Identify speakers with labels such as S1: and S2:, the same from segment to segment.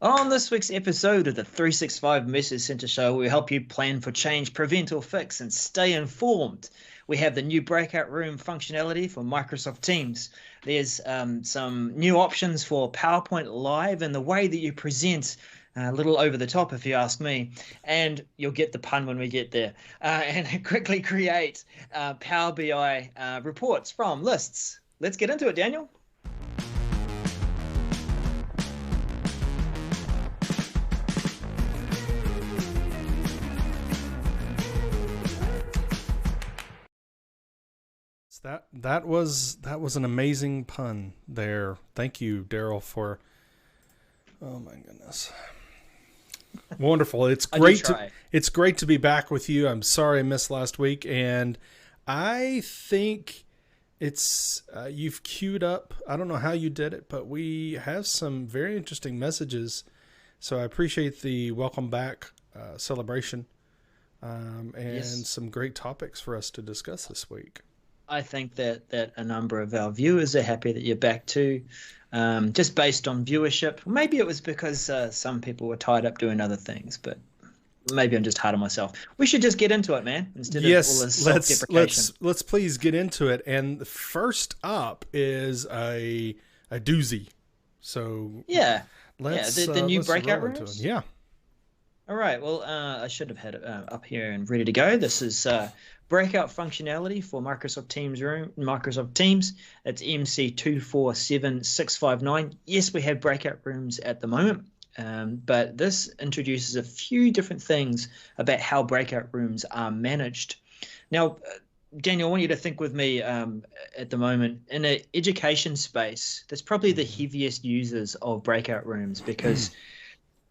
S1: On this week's episode of the 365 Message Center Show, we help you plan for change, prevent or fix, and stay informed. We have the new breakout room functionality for Microsoft Teams. There's some new options for PowerPoint Live and the way that you present. A little over the top, if you ask me. And you'll get the pun when we get there. And quickly create Power BI reports from lists. Let's get into it, Daniel.
S2: That was an amazing pun there. Thank you, Daryl, for. Oh my goodness, wonderful! It's great to be back with you. I'm sorry I missed last week, and I think it's you've queued up. I don't know how you did it, but we have some very interesting messages. So I appreciate the welcome back celebration, and
S1: Yes.
S2: some great topics for us to discuss this week.
S1: I think that a number of our viewers are happy that you're back too, just based on viewership. Maybe it was because some people were tied up doing other things, but maybe I'm just hard on myself. We should just get into it, man, instead of all
S2: Yes,
S1: this
S2: let's
S1: self-deprecation.
S2: let's please get into it. And first up is a doozy. So
S1: Yeah, yeah, the new
S2: let's
S1: breakout
S2: roll into it.
S1: rooms.
S2: Yeah.
S1: All right. Well, I should have had it up here and ready to go. This is breakout functionality for Microsoft Teams. It's MC247659. Yes, we have breakout rooms at the moment, but this introduces a few different things about how breakout rooms are managed. Now, Daniel, I want you to think with me at the moment in an education space. That's probably the heaviest users of breakout rooms because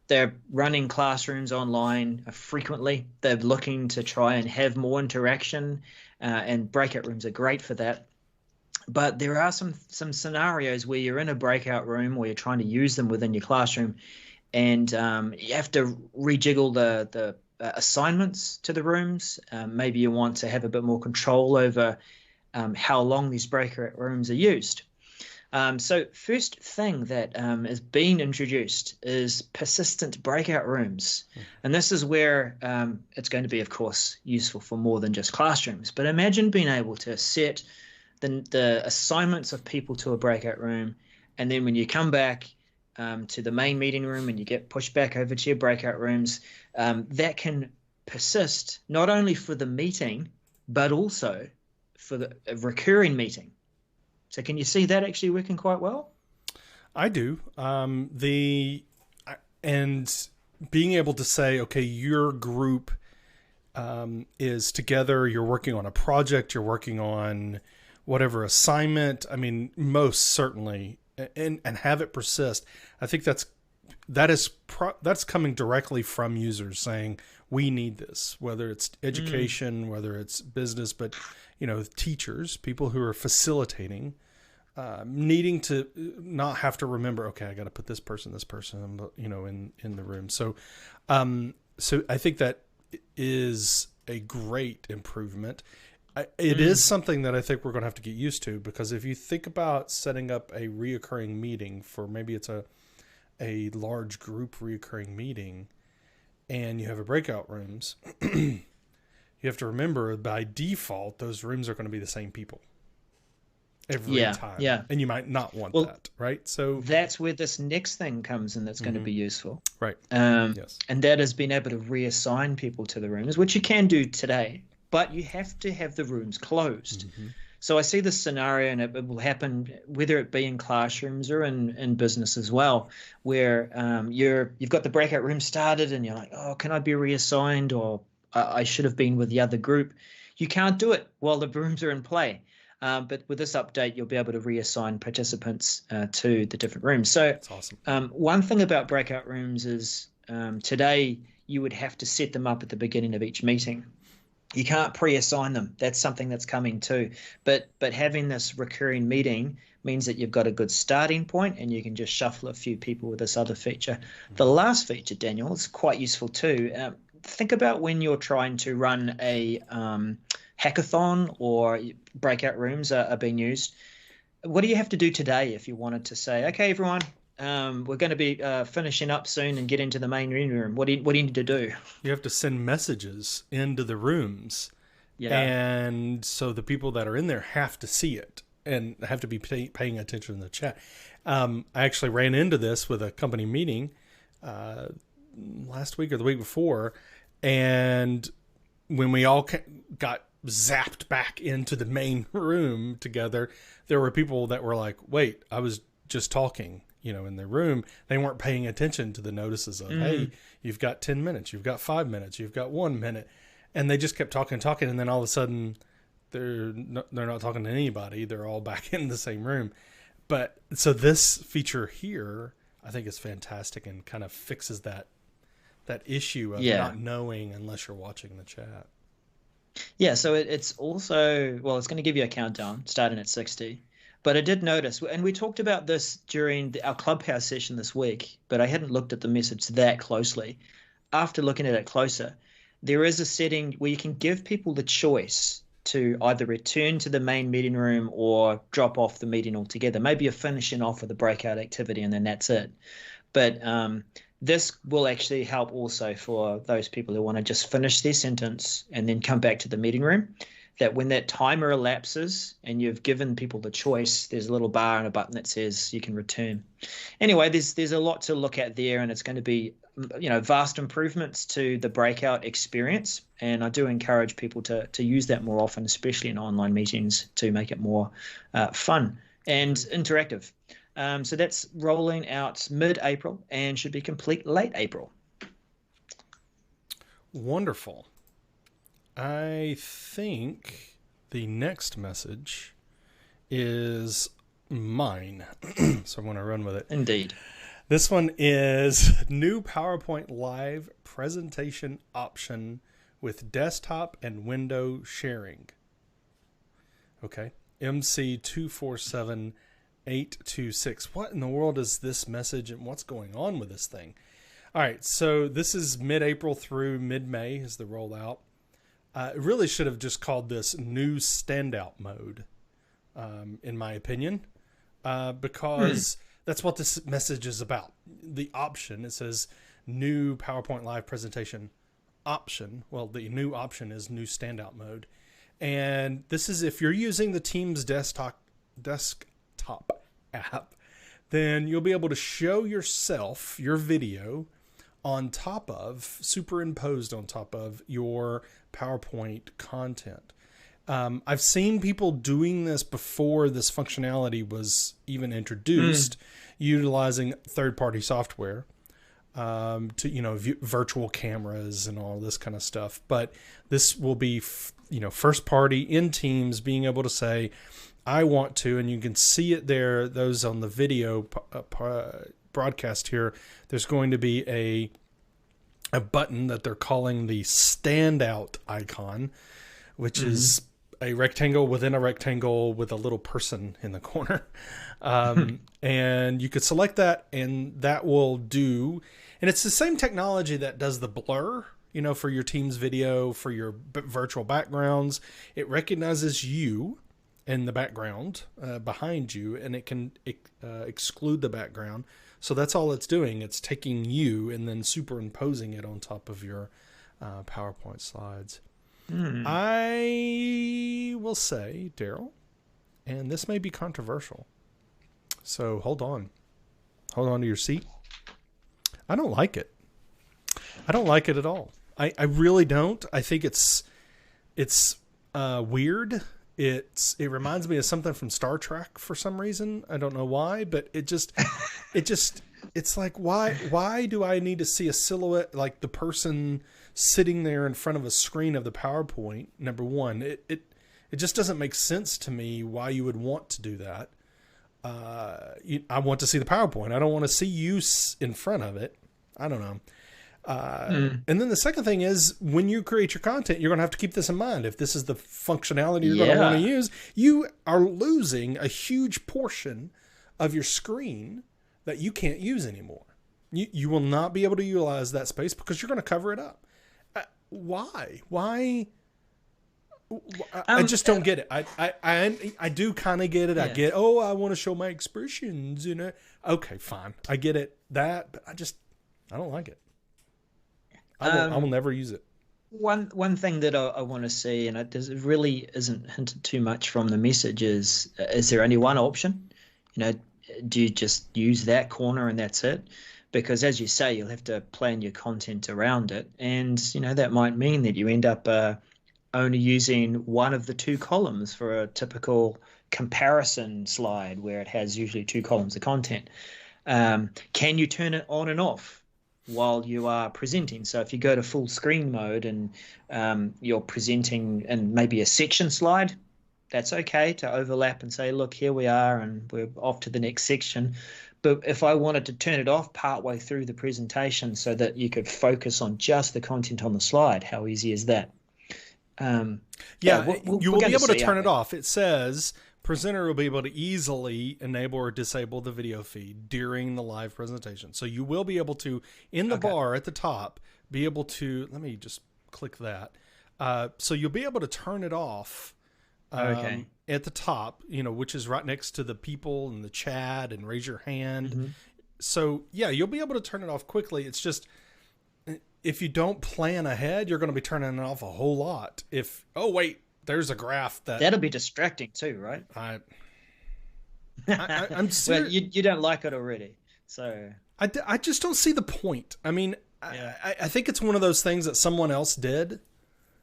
S1: they're running classrooms online frequently. They're looking to try and have more interaction, and breakout rooms are great for that. But there are some scenarios where you're in a breakout room where you're trying to use them within your classroom, and you have to rejiggle the assignments to the rooms. Maybe you want to have a bit more control over how long these breakout rooms are used. So first thing that is being introduced is persistent breakout rooms. And this is where it's going to be, of course, useful for more than just classrooms. But imagine being able to set the assignments of people to a breakout room. And then when you come back to the main meeting room and you get pushed back over to your breakout rooms, that can persist not only for the meeting, but also for the recurring meeting. So can you see that actually working quite well?
S2: I do. And being able to say, okay, your group is together. You're working on a project. You're working on whatever assignment. I mean, most certainly, and have it persist. I think that's coming directly from users saying we need this, whether it's education, whether it's business, but teachers, people who are facilitating, needing to not have to remember, okay, I got to put this person, in the room. So I think that is a great improvement. It is something that I think we're going to have to get used to, because if you think about setting up a reoccurring meeting for, maybe it's a large group reoccurring meeting, and you have a breakout rooms, you have to remember by default, those rooms are going to be the same people every time.
S1: Yeah.
S2: And you might not want that, right? So
S1: that's where this next thing comes in that's going to be useful.
S2: Right.
S1: Yes. And that is being able to reassign people to the rooms, which you can do today, but you have to have the rooms closed. So I see this scenario, and it will happen whether it be in classrooms or in business as well, where you've got the breakout room started and you're like, oh, can I be reassigned? Or I should have been with the other group. You can't do it while the rooms are in play. But with this update, you'll be able to reassign participants to the different rooms. So
S2: that's awesome.
S1: One thing about breakout rooms is today you would have to set them up at the beginning of each meeting. You can't pre-assign them. That's something that's coming too. But having this recurring meeting means that you've got a good starting point, and you can just shuffle a few people with this other feature. The last feature, Daniel, is quite useful too. Think about when you're trying to run a hackathon or breakout rooms are being used. What do you have to do today if you wanted to say, okay, everyone, We're going to be finishing up soon and get into the main reading room. What do you need to do?
S2: You have to send messages into the rooms,
S1: Yeah.
S2: and so the people that are in there have to see it and have to be paying attention in the chat. I actually ran into this with a company meeting last week or the week before, and when we all got zapped back into the main room together, there were people that were like, wait, I was just talking, in the room. They weren't paying attention to the notices of, hey, you've got 10 minutes, you've got 5 minutes, you've got 1 minute. And they just kept talking, and then all of a sudden they're not talking to anybody. They're all back in the same room. But so this feature here, I think is fantastic and kind of fixes that issue of not knowing unless you're watching the chat.
S1: Yeah, so it's also, well, it's going to give you a countdown starting at 60. But I did notice, and we talked about this during our Clubhouse session this week, but I hadn't looked at the message that closely. After looking at it closer, there is a setting where you can give people the choice to either return to the main meeting room or drop off the meeting altogether. Maybe you're finishing off with a breakout activity and then that's it. But this will actually help also for those people who want to just finish their sentence and then come back to the meeting room, that when that timer elapses and you've given people the choice, there's a little bar and a button that says you can return. Anyway, there's a lot to look at there, and it's going to be vast improvements to the breakout experience. And I do encourage people to use that more often, especially in online meetings, to make it more fun and interactive. So that's rolling out mid-April and should be complete late April.
S2: Wonderful. I think the next message is mine. So I'm going to run with it.
S1: Indeed.
S2: This one is new PowerPoint Live presentation option with desktop and window sharing. Okay. MC247826. What in the world is this message and what's going on with this thing? All right. So this is mid-April through mid-May is the rollout. It really should have just called this new standout mode, in my opinion, because that's what this message is about. The option, it says new PowerPoint Live presentation option. Well, the new option is new standout mode. And this is if you're using the Teams desktop app, then you'll be able to show yourself, your video, superimposed on top of your PowerPoint content. I've seen people doing this before this functionality was even introduced, utilizing third-party software to virtual cameras and all this kind of stuff. But this will be first party in Teams, being able to say, I want to, and you can see it there. Those on the video broadcast here, there's going to be a button that they're calling the standout icon, which is a rectangle within a rectangle with a little person in the corner. And you could select that, and that will do, and it's the same technology that does the blur, for your Teams video, for your virtual backgrounds. It recognizes you in the background behind you, and it can exclude the background. So that's all it's doing. It's taking you and then superimposing it on top of your PowerPoint slides. I will say, Daryl, and this may be controversial, so hold on to your seat. I don't like it. I don't like it at all. I really don't. I think it's weird. It reminds me of something from Star Trek for some reason. I don't know why, but it's like, why do I need to see a silhouette, like the person sitting there in front of a screen of the PowerPoint? Number one, it just doesn't make sense to me why you would want to do that. I want to see the PowerPoint. I don't want to see you in front of it. I don't know. And then the second thing is, when you create your content, you're going to have to keep this in mind. If this is the functionality you're going to want to use, you are losing a huge portion of your screen that you can't use anymore. You will not be able to utilize that space because you're going to cover it up. Why? I just don't get it. I do kind of get it.
S1: Yeah.
S2: I get, oh, I want to show my expressions, you know. Okay, fine. I get it. But I don't like it. I will never use it.
S1: One thing that I want to see, and it really isn't hinted too much from the message, is there only one option? You know, do you just use that corner and that's it? Because as you say, you'll have to plan your content around it, and you know that might mean that you end up only using one of the two columns for a typical comparison slide where it has usually two columns of content. Can you turn it on and off while you are presenting? So if you go to full screen mode and you're presenting in maybe a section slide, that's okay to overlap and say, look, here we are and we're off to the next section. But if I wanted to turn it off partway through the presentation so that you could focus on just the content on the slide, how easy is that?
S2: You will be able to turn it off. It says presenter will be able to easily enable or disable the video feed during the live presentation. So you will be able to, in the bar at the top, be able to, let me just click that. So you'll be able to turn it off at the top, you know, which is right next to the people and the chat and raise your hand. Mm-hmm. So yeah, you'll be able to turn it off quickly. It's just, if you don't plan ahead, you're going to be turning it off a whole lot. Oh wait, there's a graph that'll
S1: be distracting too, right?
S2: I'm serious.
S1: Well, you don't like it already, so
S2: I just don't see the point. I mean, I think it's one of those things that someone else did.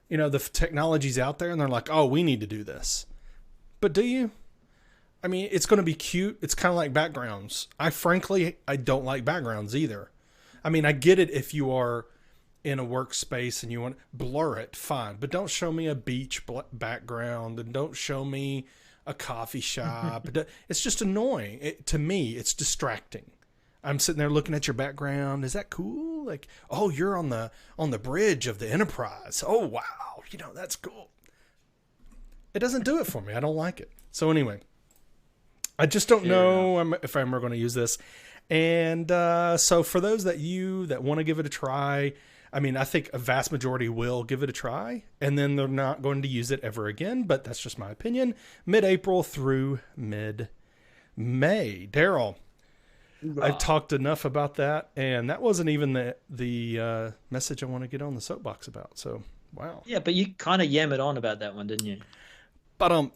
S2: You know, the technology's out there, and they're like, "Oh, we need to do this." But do you? I mean, it's going to be cute. It's kind of like backgrounds. Frankly, I don't like backgrounds either. I mean, I get it if you are in a workspace and you want to blur it, fine. But don't show me a beach background, and don't show me a coffee shop. It's just annoying. To me, it's distracting. I'm sitting there looking at your background. Is that cool? Like, oh, you're on the bridge of the Enterprise. Oh, wow. You know, that's cool. It doesn't do it for me. I don't like it. So anyway, I just don't know if I'm ever going to use this. And so for those that want to give it a try, I mean, I think a vast majority will give it a try, and then they're not going to use it ever again. But that's just my opinion. Mid-April through mid-May. Daryl, I've talked enough about that, and that wasn't even the message I want to get on the soapbox about. So, wow.
S1: Yeah, but you kind of yammered on about that one, didn't you?
S2: But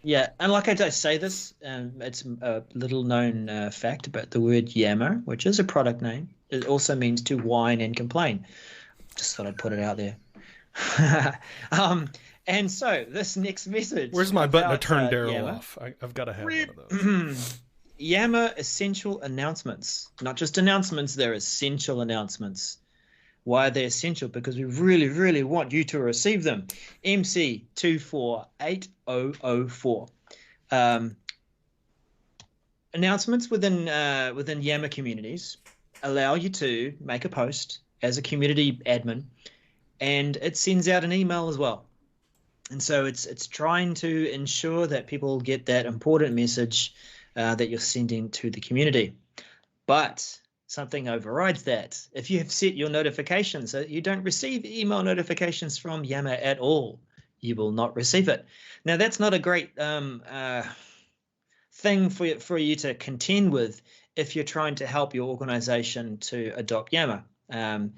S1: yeah, and like I say this, it's a little known fact about the word Yammer, which is a product name. It also means to whine and complain. Just thought I'd put it out there. And so this next message.
S2: Where's my button to turn Daryl off? I've got to have one of those.
S1: Yammer essential announcements. Not just announcements, they're essential announcements. Why are they essential? Because we really, really want you to receive them. MC 248004. Announcements within Yammer communities allow you to make a post as a community admin, and it sends out an email as well. And so it's trying to ensure that people get that important message that you're sending to the community. But something overrides that. If you have set your notifications so that you don't receive email notifications from Yammer at all, you will not receive it. Now, that's not a great thing for you to contend with if you're trying to help your organization to adopt Yammer. And,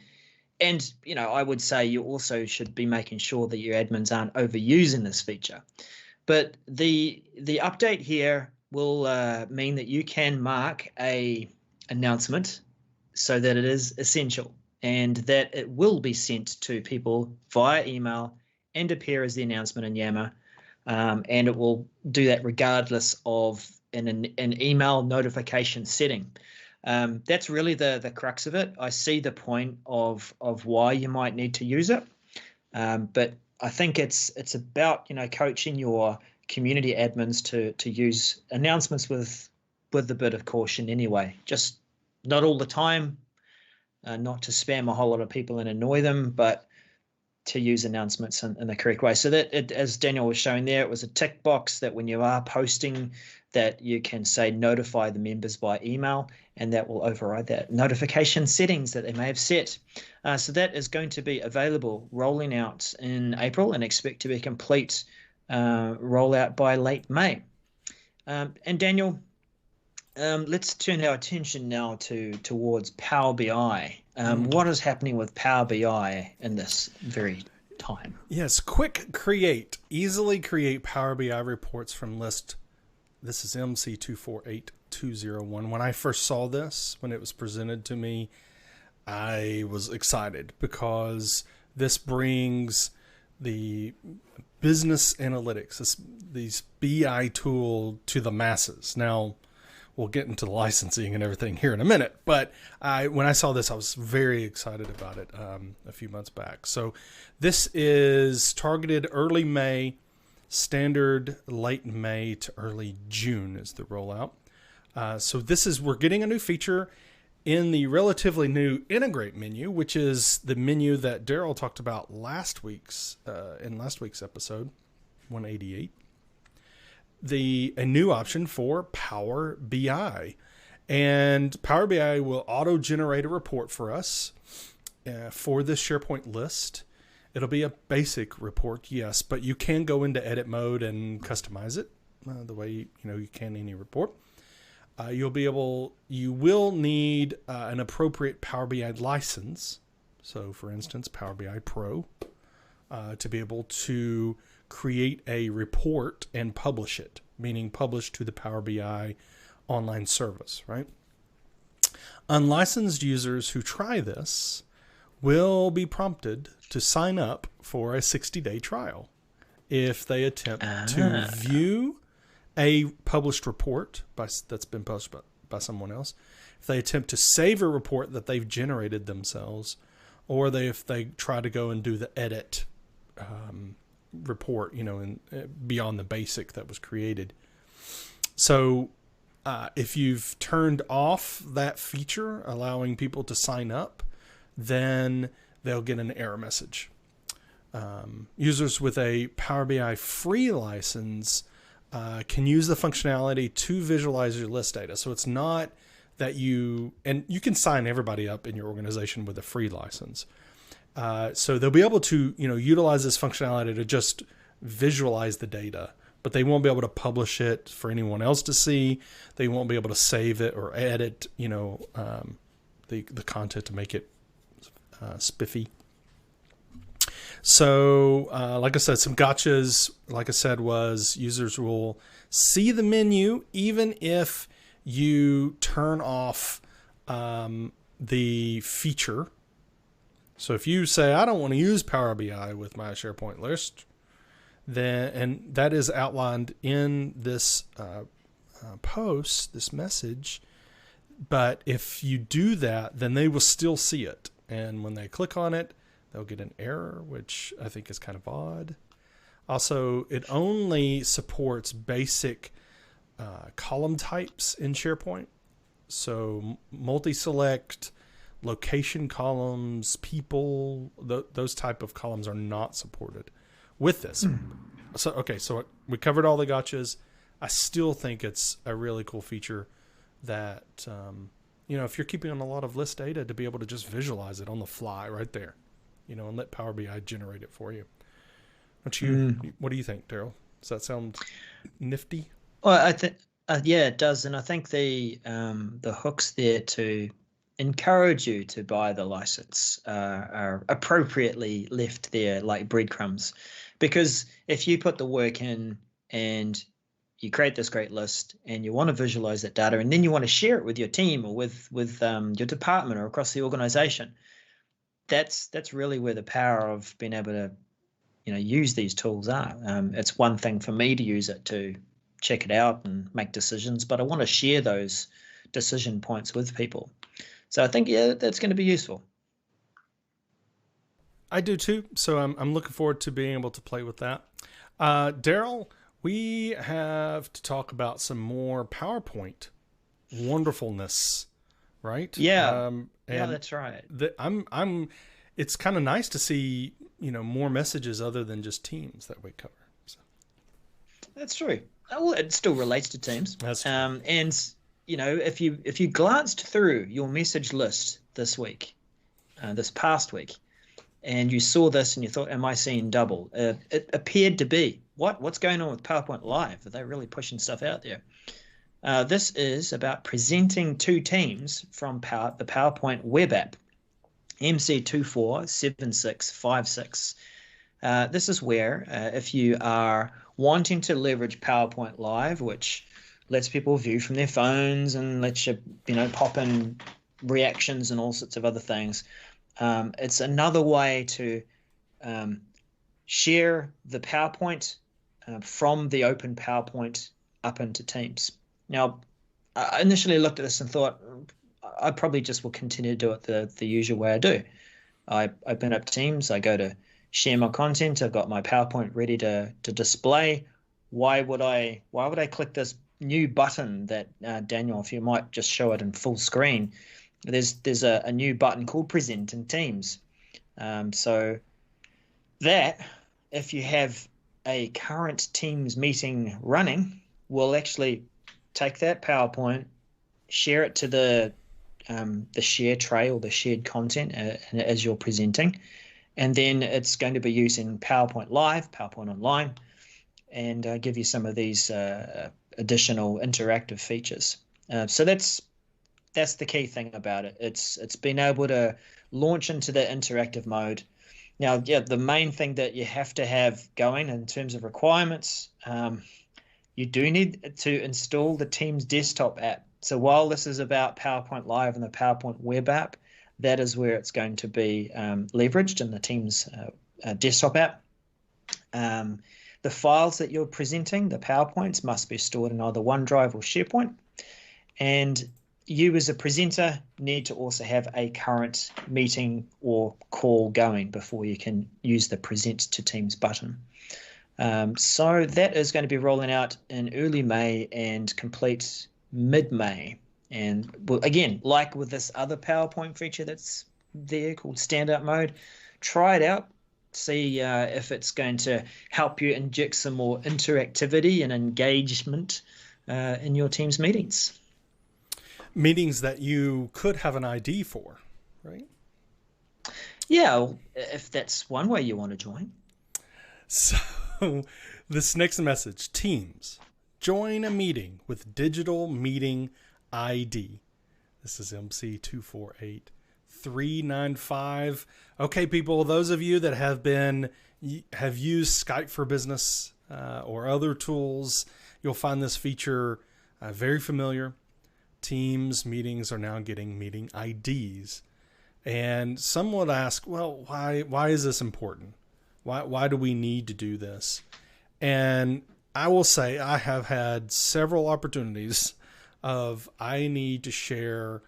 S1: you know, I would say you also should be making sure that your admins aren't overusing this feature. But the update here will mean that you can mark a announcement so that it is essential and that it will be sent to people via email and appear as the announcement in Yammer. And it will do that regardless of an email notification setting. That's really the crux of it. I see the point of why you might need to use it. But I think it's about, you know, coaching your community admins to use announcements with a bit of caution anyway. Just not all the time, not to spam a whole lot of people and annoy them, but to use announcements in the correct way. So that, as Daniel was showing there, it was a tick box that when you are posting, that you can say notify the members by email, and that will override that notification settings that they may have set. So that is going to be available, rolling out in April, and expect to be complete rollout by late May. And Daniel, let's turn our attention now towards Power BI. What is happening with Power BI in this very time?
S2: Yes, easily create Power BI reports from list. This is MC248201. When I first saw this, when it was presented to me, I was excited because this brings the business analytics, these BI tool to the masses. Now, we'll get into the licensing and everything here in a minute, but when I saw this, I was very excited about it a few months back. So this is targeted early May, standard late May to early June is the rollout. So we're getting a new feature in the relatively new integrate menu, which is the menu that Daryl talked about in last week's episode 188. A new option for Power BI, and Power BI will auto-generate a report for us for this SharePoint list. It'll be a basic report, yes, but you can go into edit mode and customize it the way you can any report. You will need an appropriate Power BI license. So, for instance, Power BI Pro to be able to create a report and publish it, meaning publish to the Power BI online service, right? Unlicensed users who try this will be prompted to sign up for a 60-day trial if they attempt to view a published report that's been published by someone else, if they attempt to save a report that they've generated themselves, or if they try to go and do the edit report, beyond the basic that was created. So if you've turned off that feature, allowing people to sign up, then they'll get an error message. Users with a Power BI free license can use the functionality to visualize your list data. So it's not that you can sign everybody up in your organization with a free license. So they'll be able to, utilize this functionality to just visualize the data, but they won't be able to publish it for anyone else to see. They won't be able to save it or edit, the content to make it spiffy. So, like I said, some gotchas, like I said, was users will see the menu even if you turn off the feature. So if you say, I don't want to use Power BI with my SharePoint list, and that is outlined in this post, this message. But if you do that, then they will still see it. And when they click on it, they'll get an error, which I think is kind of odd. Also, it only supports basic column types in SharePoint. So multi-select, location columns, people, those type of columns are not supported with this. So we covered all the gotchas. I still think it's a really cool feature that, if you're keeping on a lot of list data, to be able to just visualize it on the fly right there, and let Power BI generate it for you. What do you think, Daryl? Does that sound nifty?
S1: Well, I think, yeah, it does. And I think the hooks there to encourage you to buy the license are appropriately left there like breadcrumbs. Because if you put the work in and you create this great list and you want to visualize that data, and then you want to share it with your team or with your department or across the organization, that's really where the power of being able to use these tools are. It's one thing for me to use it to check it out and make decisions, but I want to share those decision points with people. So I think, that's going to be useful.
S2: I do too. So I'm looking forward to being able to play with that. Daryl, we have to talk about some more PowerPoint wonderfulness, right?
S1: Yeah. Yeah, that's right.
S2: It's kind of nice to see more messages other than just Teams that we cover. So.
S1: That's true. Well, it still relates to Teams.
S2: That's true.
S1: And if you glanced through your message list this week, this past week, and you saw this and you thought, am I seeing double? It appeared to be. What's going on with PowerPoint Live? Are they really pushing stuff out there? This is about presenting to Teams from the PowerPoint web app, MC247656. This is where if you are wanting to leverage PowerPoint Live, which lets people view from their phones and lets you, pop in reactions and all sorts of other things, it's another way to share the PowerPoint from the open PowerPoint up into Teams. Now, I initially looked at this and thought, I probably just will continue to do it the usual way I do. I open up Teams, I go to share my content, I've got my PowerPoint ready to display. Why would I click this new button that, Daniel, if you might just show it in full screen, there's a new button called Present in Teams. So that, if you have a current Teams meeting running, will actually take that PowerPoint, share it to the share tray or the shared content as you're presenting, and then it's going to be using PowerPoint Live, PowerPoint Online, and give you some of these additional interactive features. So that's the key thing about it. It's been able to launch into the interactive mode. Now, yeah, the main thing that you have to have going in terms of requirements, you do need to install the Teams desktop app. So while this is about PowerPoint Live and the PowerPoint web app, that is where it's going to be leveraged in the Teams desktop app. The files that you're presenting, the PowerPoints, must be stored in either OneDrive or SharePoint. And you as a presenter need to also have a current meeting or call going before you can use the Present to Teams button. So that is going to be rolling out in early May and complete mid-May. And again, like with this other PowerPoint feature that's there called Standout Mode, try it out. See if it's going to help you inject some more interactivity and engagement in your Teams meetings.
S2: Meetings that you could have an ID for, right?
S1: Yeah, if that's one way you want to join.
S2: So this next message, Teams, join a meeting with digital meeting ID. This is MC248395. Okay, people, those of you that have used Skype for Business or other tools, you'll find this feature very familiar. Teams meetings are now getting meeting IDs. And some would ask, well, why is this important? Why do we need to do this? And I will say I have had several opportunities of I need to share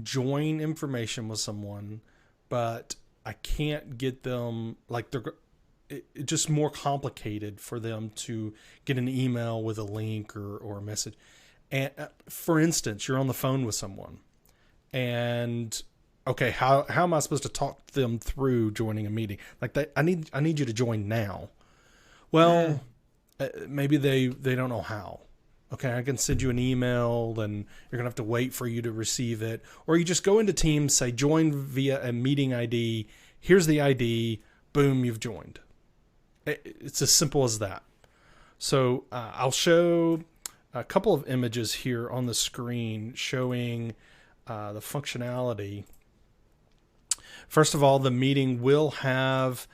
S2: join information with someone, but I can't get them, like it's just more complicated for them to get an email with a link or a message. And for instance, you're on the phone with someone and okay, how am I supposed to talk them through joining a meeting? Like I need you to join now. Well, maybe they don't know how. Okay, I can send you an email and you're going to have to wait for you to receive it. Or you just go into Teams, say join via a meeting ID. Here's the ID. Boom, you've joined. It's as simple as that. So I'll show a couple of images here on the screen showing the functionality. First of all, the meeting will have,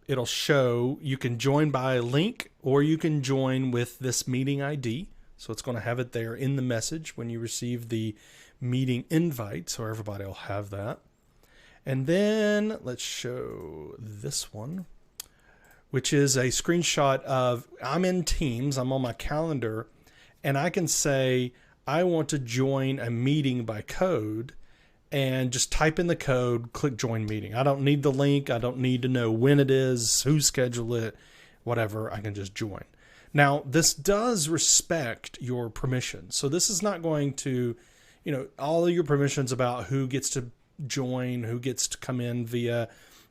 S2: it'll show you can join by a link or you can join with this meeting ID. So it's going to have it there in the message when you receive the meeting invite. So everybody will have that. And then let's show this one, which is a screenshot of I'm in Teams, I'm on my calendar, and I can say I want to join a meeting by code and just type in the code, click join meeting. I don't need the link. I don't need to know when it is, who scheduled it, whatever. I can just join. Now, this does respect your permissions. So this is not going to, all of your permissions about who gets to join, who gets to come in via,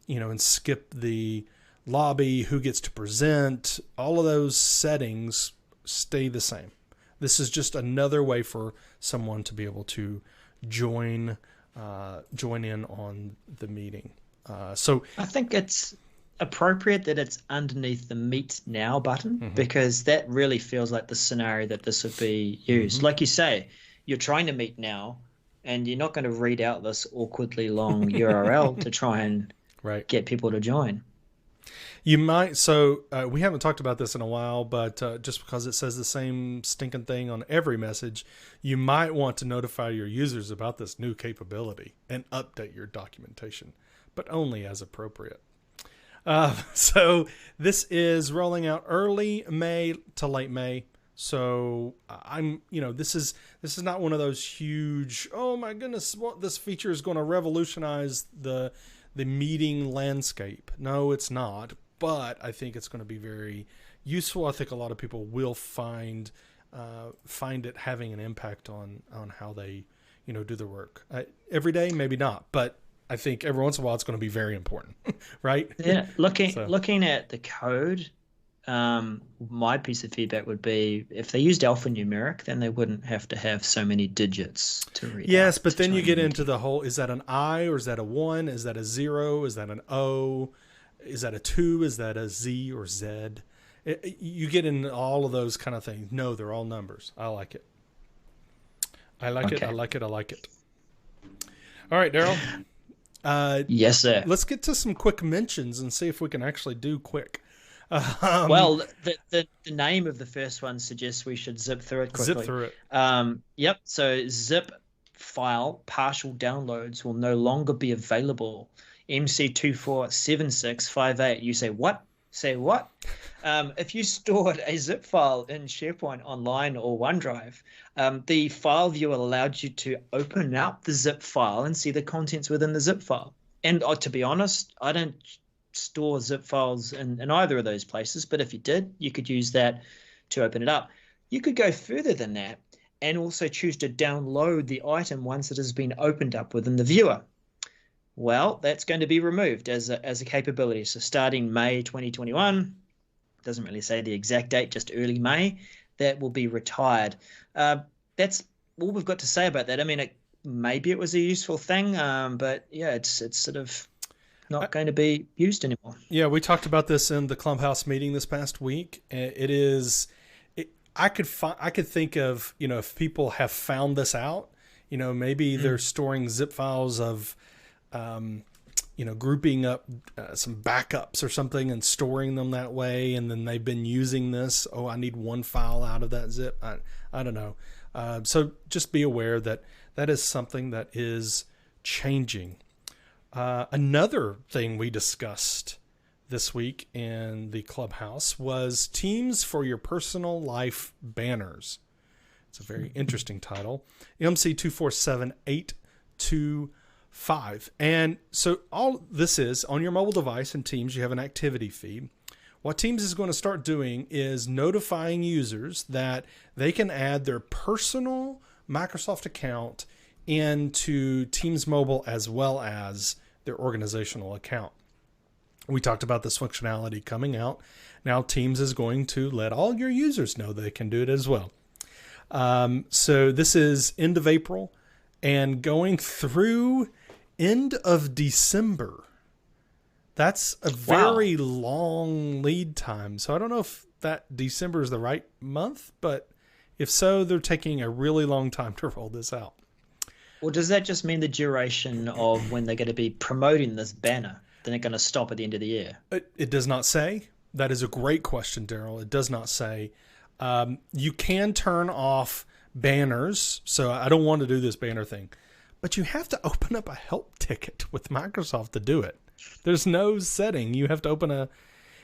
S2: and skip the lobby, who gets to present, all of those settings stay the same. This is just another way for someone to be able to join in on the meeting. So
S1: I think it's appropriate that it's underneath the Meet Now button, because that really feels like the scenario that this would be used. Like you say, you're trying to meet now, and you're not going to read out this awkwardly long URL to try and get people to join.
S2: You might. So we haven't talked about this in a while, but just because it says the same stinking thing on every message, you might want to notify your users about this new capability and update your documentation, but only as appropriate. So this is rolling out early May to late May. So this is not one of those huge, oh my goodness, what this feature is going to revolutionize the meeting landscape. No, it's not. But I think it's going to be very useful. I think a lot of people will find it having an impact on how they do their work. Every day, maybe not, but I think every once in a while it's going to be very important, right?
S1: Yeah, looking at the code, my piece of feedback would be if they used alphanumeric, then they wouldn't have to have so many digits to read.
S2: Yes, but then you get into the whole: is that an I or is that a 1? Is that a 0? Is that an O? Is that a 2? Is that a Z or Z? You get into all of those kind of things. No, they're all numbers. I like it. I like it. All right, Daryl.
S1: Yes, sir.
S2: Let's get to some quick mentions and see if we can actually do quick.
S1: Well, the name of the first one suggests we should zip through it quickly.
S2: Zip through it.
S1: Yep. So zip file partial downloads will no longer be available. MC247658. You say what? Say what? If you stored a zip file in SharePoint Online or OneDrive, the file viewer allowed you to open up the zip file and see the contents within the zip file. And to be honest, I don't store zip files in either of those places, but if you did, you could use that to open it up. You could go further than that and also choose to download the item once it has been opened up within the viewer. Well, that's going to be removed as a capability. So starting May 2021, doesn't really say the exact date, just early May, that will be retired. That's all we've got to say about that. I mean, maybe it was a useful thing, but yeah, it's sort of not going to be used anymore.
S2: Yeah, we talked about this in the Clubhouse meeting this past week. I could think of, if people have found this out, maybe they're storing zip files of grouping up some backups or something and storing them that way, and then they've been using this. Oh, I need one file out of that zip. I don't know. So just be aware that is something that is changing. Another thing we discussed this week in the Clubhouse was Teams for Your Personal Life Banners. It's a very interesting title. MC247825. And so all this is on your mobile device in Teams, you have an activity feed. What Teams is going to start doing is notifying users that they can add their personal Microsoft account into Teams Mobile as well as their organizational account. We talked about this functionality coming out. Now Teams is going to let all your users know they can do it as well. So this is end of April and going through end of December. That's a very long lead time. So I don't know if that December is the right month, but if so, they're taking a really long time to roll this out.
S1: Well, does that just mean the duration of when they're going to be promoting this banner? Then they're going to stop at the end of the year?
S2: It does not say. That is a great question, Daryl. It does not say. You can turn off banners. So I don't want to do this banner thing. But you have to open up a help ticket with Microsoft to do it. There's no setting. You have to open a...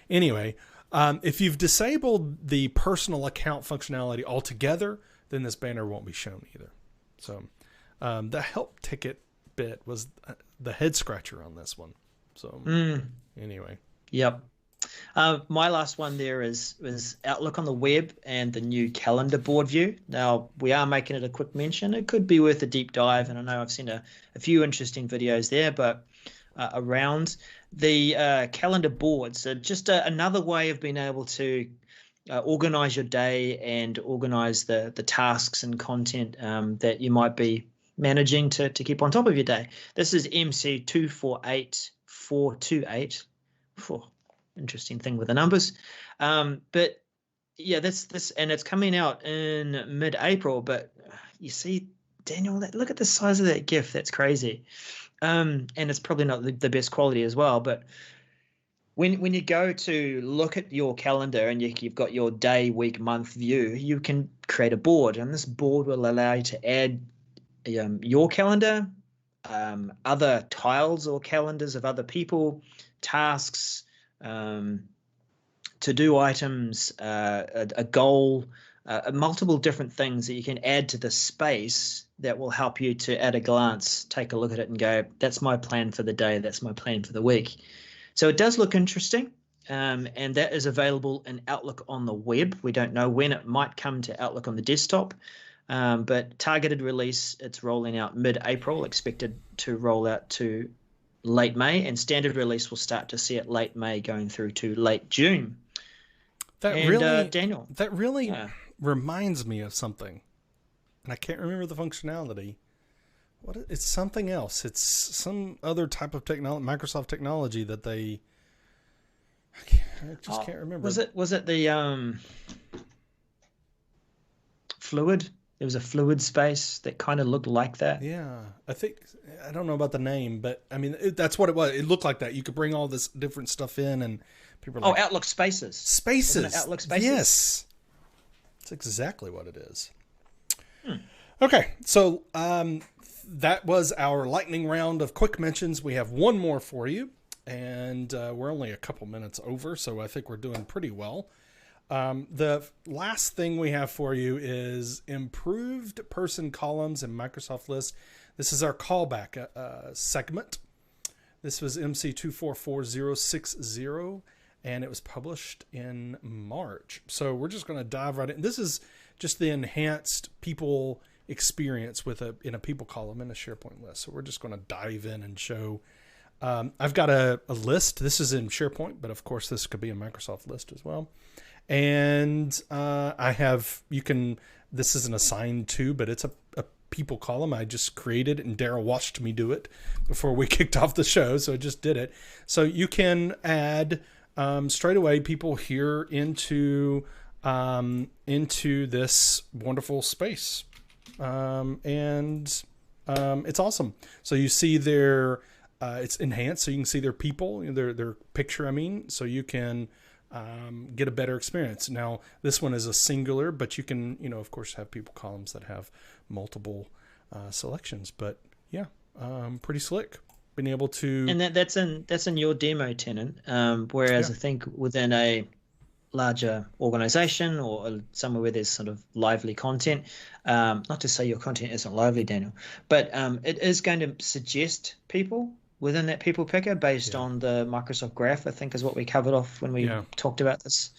S2: Anyway, if you've disabled the personal account functionality altogether, then this banner won't be shown either. So the help ticket bit was the head scratcher on this one. So anyway.
S1: Yep. My last one there was Outlook on the web and the new calendar board view. Now, we are making it a quick mention. It could be worth a deep dive, and I know I've seen a few interesting videos there, but around. The calendar boards are just another way of being able to organize your day and organize the tasks and content that you might be managing to keep on top of your day. This is MC 248428. Interesting thing with the numbers. But yeah, this, and it's coming out in mid-April. But you see, Daniel, look at the size of that GIF. That's crazy. And it's probably not the best quality as well. But when you go to look at your calendar and you've got your day, week, month view, you can create a board, and this board will allow you to add your calendar, other tiles or calendars of other people, tasks, to-do items, a goal, multiple different things that you can add to the space that will help you to, at a glance, take a look at it and go, that's my plan for the day, that's my plan for the week. So it does look interesting, and that is available in Outlook on the web. We don't know when it might come to Outlook on the desktop, but targeted release, it's rolling out mid-April, expected to roll out to late May, and standard release will start to see it late May going through to late June. Daniel,
S2: that really reminds me of something, and I can't remember the functionality. It's something else. It's some other type of technology, Microsoft technology that they. I just can't remember.
S1: Was it the fluid? There was a fluid space that kind of looked like that.
S2: Yeah, I don't know about the name, but I mean that's what it was. It looked like that. You could bring all this different stuff in, and people are like,
S1: Outlook Spaces.
S2: Spaces.
S1: Outlook Spaces.
S2: Yes, that's exactly what it is. Okay, so that was our lightning round of quick mentions. We have one more for you, and we're only a couple minutes over, so I think we're doing pretty well. The last thing we have for you is improved person columns in Microsoft List. This is our callback segment. This was MC 244060, and it was published in March. So we're just going to dive right in. This is just the enhanced people experience in a people column in a SharePoint list. So we're just going to dive in and show. I've got a list. This is in SharePoint, but of course this could be a Microsoft list as well. And this isn't assigned to, but it's a people column. I just created it, and Daryl watched me do it before we kicked off the show. So I just did it. So you can add straight away people here into this wonderful space. It's awesome. So you see it's enhanced, so you can see their people, their picture. So you can get a better experience. Now this one is a singular, but you can, of course, have people columns that have multiple selections. But yeah, pretty slick. Being able to,
S1: and that's in your demo tenant. Whereas I think within a larger organization or somewhere where there's sort of lively content, not to say your content isn't lively, Daniel, but it is going to suggest people within that people picker based on the Microsoft Graph, I think is what we covered off when we talked about this.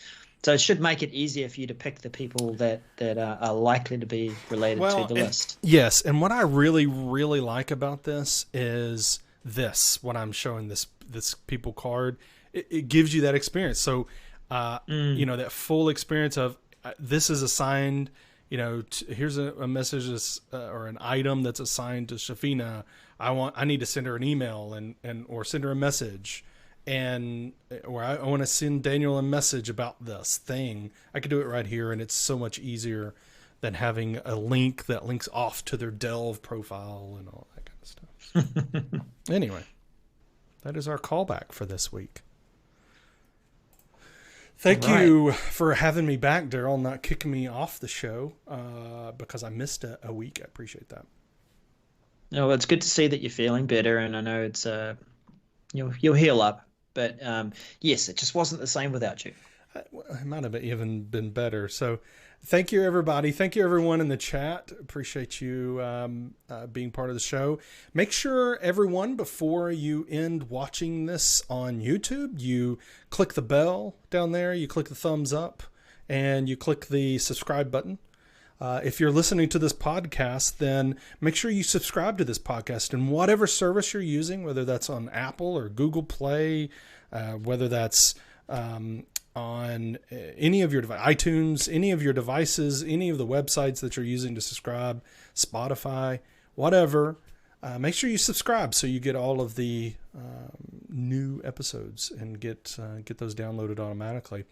S1: So it should make it easier for you to pick the people that are likely to be related to the list.
S2: Yes, and what I really, really like about this is what I'm showing, this people card. It gives you that experience. So that full experience of this is assigned, here's a message or an item that's assigned to Shafina. I need to send her an email or send her a message, or I want to send Daniel a message about this thing. I could do it right here, and it's so much easier than having a link that links off to their Delve profile and all that kind of stuff. Anyway, that is our callback for this week. Thank you for having me back, Daryl, not kicking me off the show because I missed a week. I appreciate that.
S1: No, it's good to see that you're feeling better, and I know it's you'll heal up. But yes, it just wasn't the same without you.
S2: It might have even been better. So thank you, everybody. Thank you, everyone in the chat. Appreciate you being part of the show. Make sure, everyone, before you end watching this on YouTube, you click the bell down there, you click the thumbs up, and you click the subscribe button. If you're listening to this podcast, then make sure you subscribe to this podcast in whatever service you're using, whether that's on Apple or Google Play, whether that's on any of your iTunes, any of your devices, any of the websites that you're using to subscribe, Spotify, whatever. Make sure you subscribe so you get all of the new episodes and get those downloaded automatically.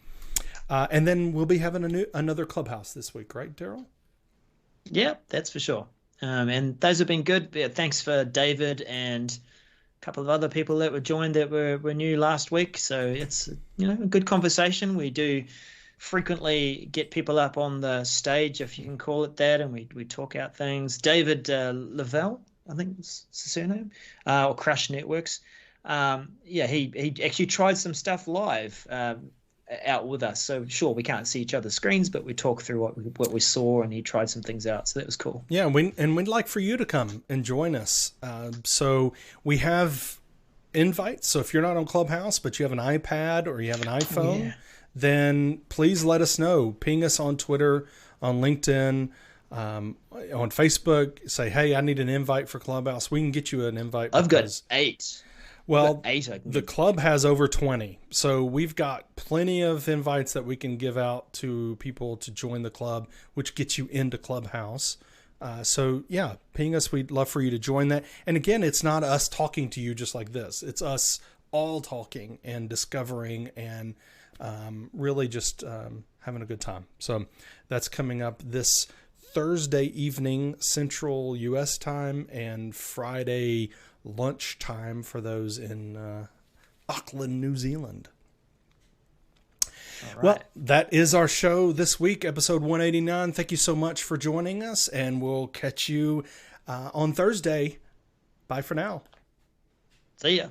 S2: And then we'll be having another Clubhouse this week, right, Daryl?
S1: Yeah, that's for sure. And those have been good. Yeah, thanks for David and a couple of other people that were joined that were new last week. So it's a good conversation. We do frequently get people up on the stage, if you can call it that, and we talk out things. David Lavelle, I think is the surname, or Crush Networks. He actually tried some stuff live out with us. So sure, we can't see each other's screens, but we talk through what we saw, and he tried some things out. So that was cool.
S2: Yeah, we'd like for you to come and join us. So we have invites. So if you're not on Clubhouse, but you have an iPad or you have an iPhone, then please let us know. Ping us on Twitter, on LinkedIn, on Facebook. Say, hey, I need an invite for Clubhouse. We can get you an invite.
S1: I've got 8.
S2: Well, the club has over 20, so we've got plenty of invites that we can give out to people to join the club, which gets you into Clubhouse. So yeah, ping us. We'd love for you to join that. And again, it's not us talking to you just like this. It's us all talking and discovering and really just having a good time. So that's coming up this Thursday evening Central U.S. time and Friday lunchtime for those in Auckland, New Zealand. Right. Well, that is our show this week, episode 189. Thank you so much for joining us, and we'll catch you on Thursday. Bye for now.
S1: See ya.